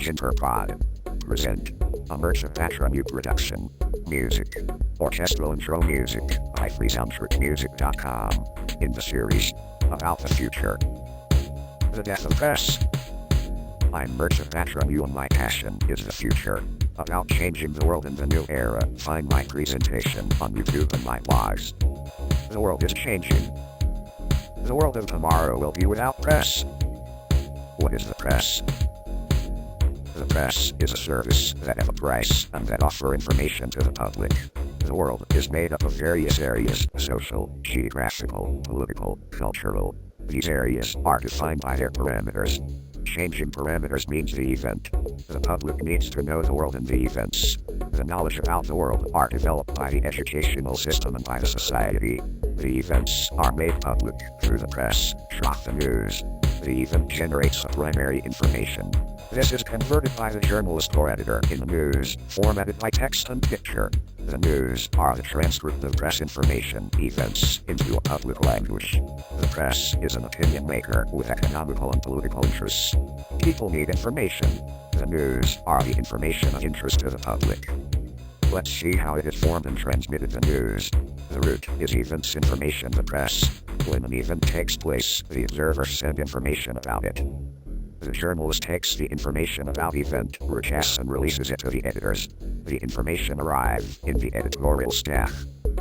Interpod. Present. A Merchant New production. Music. Orchestral intro music by freesoundtrackmusic.com. In the series about the future. The death of press. I'm Merchant New and my passion is the future. About changing the world in the new era. Find my presentation on YouTube and my blogs. The world is changing. The world of tomorrow will be without press. What is the press? The press is a service that have a price and that offer information to the public. The world is made up of various areas: social, geographical, political, cultural. These areas are defined by their parameters. Changing parameters means the event. The public needs to know the world and the events. The knowledge about the world are developed by the educational system and by the society. The events are made public through the press, the news. The event generates a primary information. This is converted by the journalist or editor in the news, formatted by text and picture. The news are the transcript of press information events into a public language. The press is an opinion maker with economical and political interests. People need information. The news are the information of interest to the public. Let's see how it is formed and transmitted. The news. The root is events information. The press. When an event takes place, the observers send information about it. The journalist takes the information about the event, recasts and releases it to the editors. The information arrives in the editorial staff.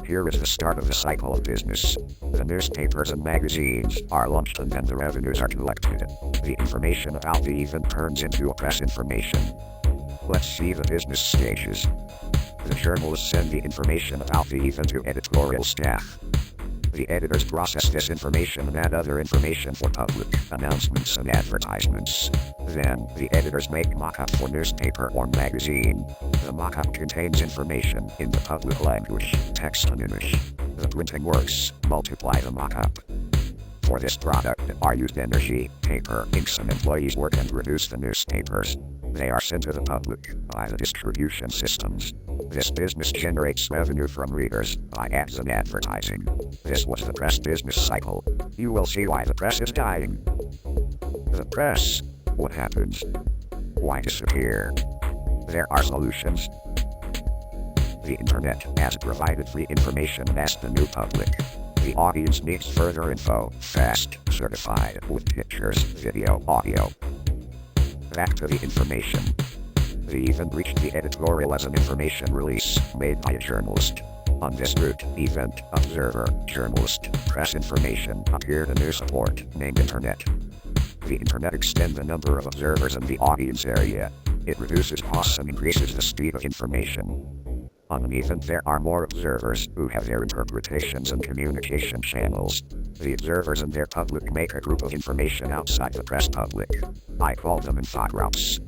Here is the start of the cycle of business. The newspapers and magazines are launched and then the revenues are collected. The information about the event turns into a press information. Let's see the business stages. The journalists send the information about the event to editorial staff. The editors process this information and add other information for public announcements and advertisements. Then, the editors make mock-up for newspaper or magazine. The mock-up contains information in the public language, text and image. The printing works multiply the mock-up. For this product are used energy, paper, inks and employees work and produce the newspapers. They are sent to the public by the distribution systems. This business generates revenue from readers by ads and advertising. This was the press business cycle. You will see why the press is dying. The press. What happens? Why disappear? There are solutions. The internet has provided free information and asked the new public. The audience needs further info, fast, certified, with pictures, video, audio. Back to the information. The event reached the editorial as an information release made by a journalist. On this route, event, observer, journalist, press information appeared a new support named Internet. The Internet extends the number of observers in the audience area. It reduces costs and increases the speed of information. On an event there are more observers who have their interpretations and communication channels. The observers and their public make a group of information outside the press public. I call them infogroups.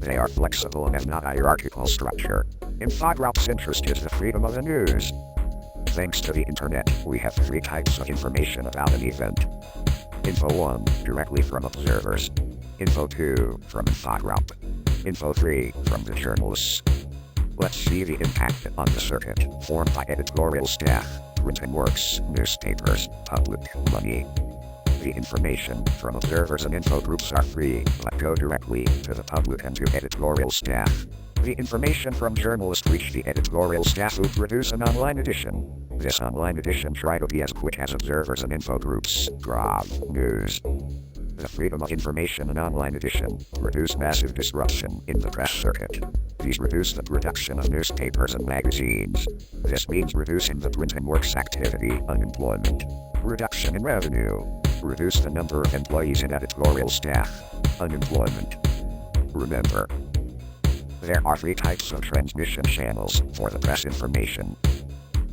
They are flexible and have not a hierarchical structure. Infogroups' interest is the freedom of the news. Thanks to the internet, we have 3 types of information about an event. Info 1, directly from observers. Info 2, from infogroup. Info 3, from the journalists. Let's see the impact on the circuit formed by editorial staff, printing works, newspapers, public money. The information from observers and info groups are free, but go directly to the public and to editorial staff. The information from journalists reach the editorial staff who produce an online edition. This online edition try to be as quick as observers and info groups. News. The freedom of information and online edition reduce massive disruption in the press circuit. These reduce the production of newspapers and magazines. This means reducing the printing works activity, unemployment. Reduction in revenue. Reduce the number of employees in editorial staff. Unemployment. Remember, there are 3 types of transmission channels for the press information.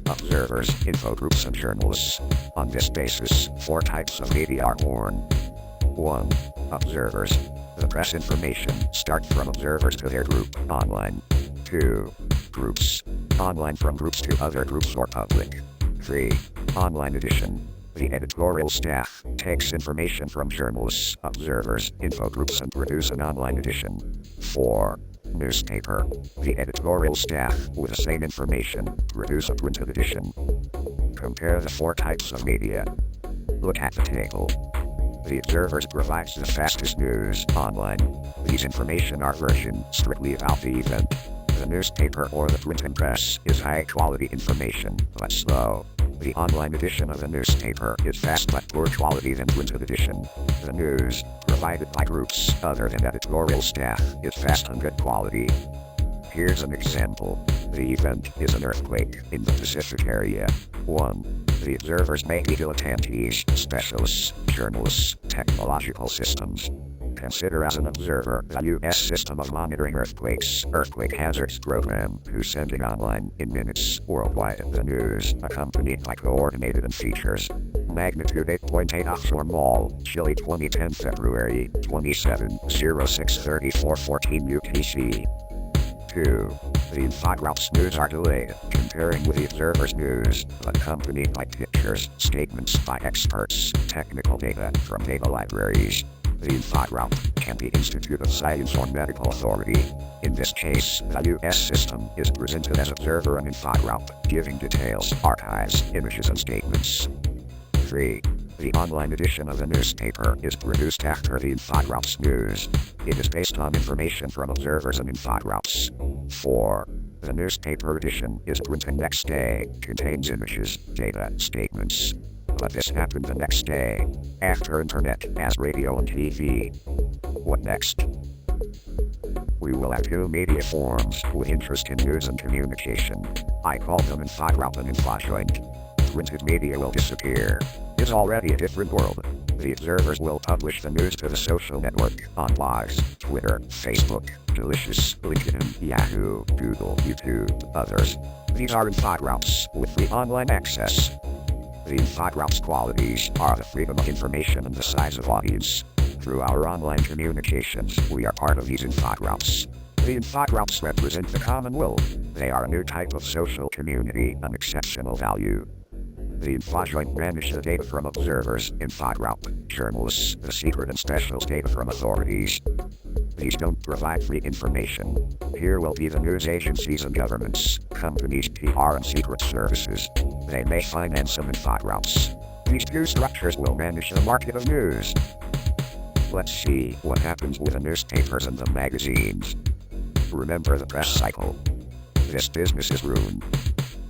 Observers, info groups and journalists. On this basis, 4 types of media are born. 1. Observers. The press information starts from observers to their group, online. 2. Groups. Online from groups to other groups or public. 3. Online edition. The editorial staff takes information from journalists, observers, info groups and produce an online edition. 4. Newspaper. The editorial staff, with the same information, produce a printed edition. Compare the 4 types of media. Look at the table. The Observer provides the fastest news online. These information are version strictly about the event. The newspaper or the printing press is high-quality information, but slow. The online edition of the newspaper is fast but poor quality than printed edition. The news, provided by groups other than editorial staff, is fast and good quality. Here's an example. The event is an earthquake in the Pacific area. 1. The observers may be dilettantes, specialists, journalists, technological systems. Consider as an observer the U.S. system of monitoring earthquakes, earthquake hazards program, who's sending online in minutes worldwide the news, accompanied by coordinated and features. Magnitude 8.8 offshore mall, Chile 2010 February 27, 0634 14 UTC. 2. The infographics news are delayed, comparing with the Observer's news, accompanied by pictures, statements by experts, technical data from data libraries. The infographic can be Institute of Science or medical authority. In this case, the U.S. system is presented as Observer and infographic, giving details, archives, images and statements. 3. The online edition of the newspaper is produced after the infographics news. It is based on information from observers and infographics. 4. The newspaper edition is printed next day, contains images, data, statements. But this happened the next day, after internet, as radio and TV. What next? We will have two media forms with interest in news and communication. I call them infographic and infojoint. Printed media will disappear. It's already a different world. The observers will publish the news to the social network, on blogs, Twitter, Facebook, Delicious, LinkedIn, Yahoo, Google, YouTube, others. These are infographics with free online access. The infographics qualities are the freedom of information and the size of audience. Through our online communications, we are part of these infographics. The infographics represent the common will. They are a new type of social community, an exceptional value. The infojoint banish the data from observers, infographic, journalists, the secret and specials data from authorities. These don't provide free information. Here will be the news agencies and governments, companies, PR and secret services. They may finance some infographics. These two structures will manage the market of news. Let's see what happens with the newspapers and the magazines. Remember the press cycle. This business is ruined.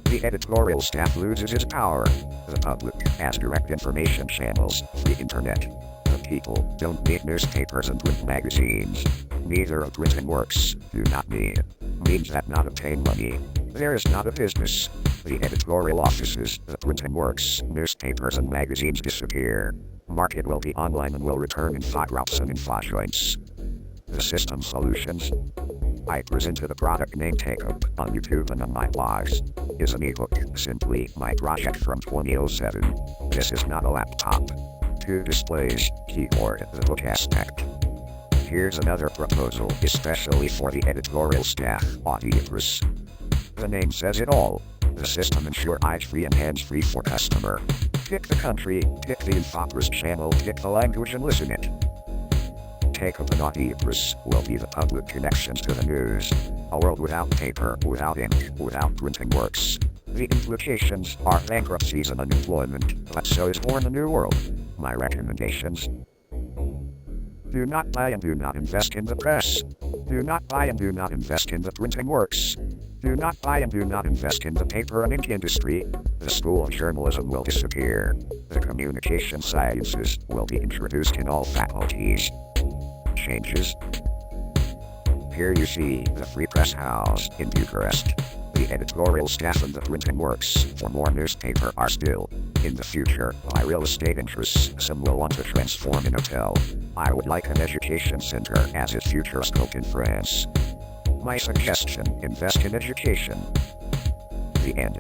The editorial staff loses its power. The public has direct information channels, the internet. The people don't need newspapers and print magazines. Neither of printing works, do not need. Means that not obtain money. There is not a business. The editorial offices, the printing works, newspapers and magazines disappear. Market will be online and will return infographics and infojoints. The system solutions. I presented a product named Takeop on YouTube and on my blogs. Is an ebook, simply my project from 2007. This is not a laptop. 2 displays, keyboard, the book aspect. Here's another proposal, especially for the editorial staff, Audiopress. The name says it all. The system ensures eyes-free and hands-free for customer. Pick the country, pick the Infopress channel, pick the language and listen it. Takeop and Audiopress will be the public connections to the news. A world without paper, without ink, without printing works. The implications are bankruptcies and unemployment, but so is born a new world. My recommendations. Do not buy and do not invest in the press. Do not buy and do not invest in the printing works. Do not buy and do not invest in the paper and ink industry. The school of journalism will disappear. The communication sciences will be introduced in all faculties. Changes. Here you see the Free Press House in Bucharest. The editorial staff and the printing works for more newspaper are still. In the future, by real estate interests, some will want to transform an hotel. I would like an education center as is Futuroscope in France. My suggestion, invest in education. The end.